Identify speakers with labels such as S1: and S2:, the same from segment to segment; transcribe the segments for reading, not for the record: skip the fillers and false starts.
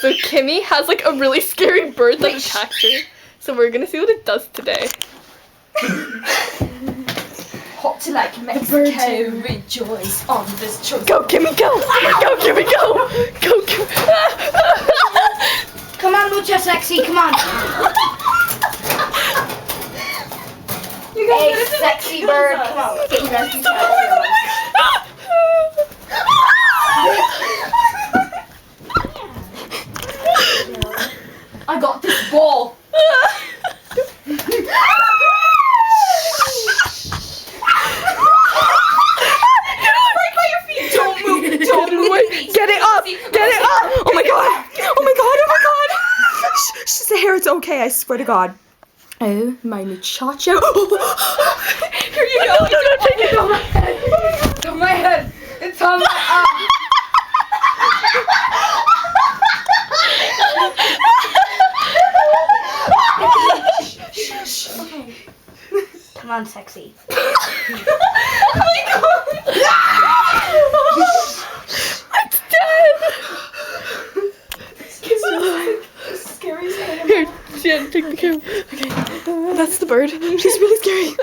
S1: so Kimi has like a really scary bird that attacks her. So we're gonna see what it does today.
S2: Hot to like Mexico, rejoice on this choice.
S1: Go, Kimi, go! Go, Kimi, go! Go, Kimi!
S2: Come on, mucha sexy, come on. Hey, sexy bird, come on. Let's get you guys to I got this ball.
S1: Get it up! Get it up! Oh my god! Oh my god! Oh my god! Shh, hair, it's okay, I swear to God. Oh my muchacho. Here you go! No, take it on my head!
S2: It's on my head! It's on my arm! Okay. Come on, sexy. Oh my god!
S1: It's dead!
S2: Scariest animal.
S1: Here, Jen, take the camera. Okay, that's the bird. She's really scary.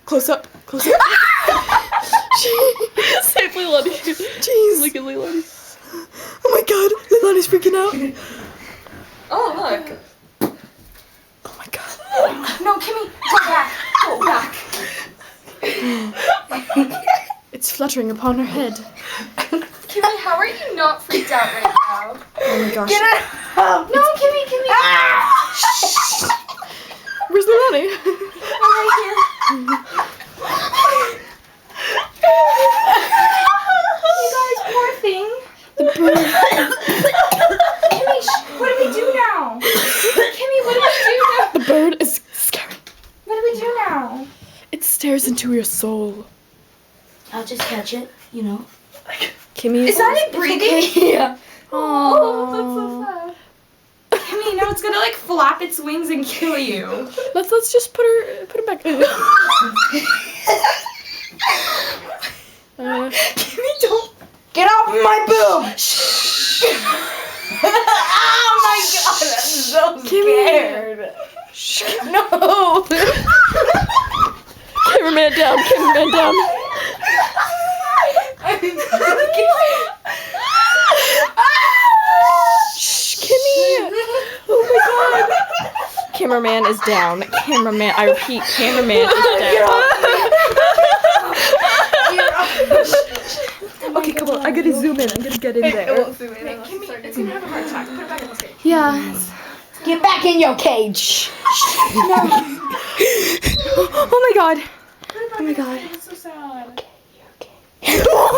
S1: Close up, close up. Save Leilani. Jeez. Look at Leilani. Oh my god, Leilani's freaking out.
S2: Oh, look.
S1: Oh my god.
S2: No, Kimi, go back. Go back.
S1: It's fluttering upon her head.
S2: Kimi, how are you not freaked out right now?
S1: Oh my gosh.
S2: Get it out. No, Kimi.
S1: Where's Leilani?
S2: I'm right here. You guys, poor thing.
S1: The bird.
S2: Kimi, what do we do now? Kimi, what do we do now?
S1: The bird is scary.
S2: What do we do now?
S1: It stares into your soul.
S2: I'll just catch it, you know.
S1: Kimmy,
S2: Is that it breathing?
S1: Yeah.
S2: Oh, that's so sad. Kimi, now it's gonna like flap its wings and kill you.
S1: Let's just put it back.
S2: Kimi, don't get off my boob. Oh my god, I'm so scared. No.
S1: Cameraman down. Cameraman down. Shh, Kimmy! Oh my god! Cameraman is down. Cameraman, I repeat, cameraman is down. Okay, come on. I gotta zoom in. I'm gonna get in there.
S2: Kimmy, it's gonna have a heart attack. Put it back in the cage.
S1: Yeah.
S2: Get back in your cage.
S1: No. Oh my god. Oh my god.
S2: It's so sad.
S1: Oh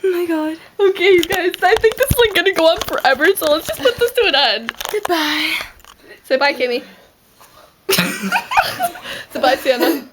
S1: my god. Okay, you guys, I think this is like gonna go on forever, so let's just put this to an end. Goodbye. Say bye, Kimmy. Say bye, Sienna.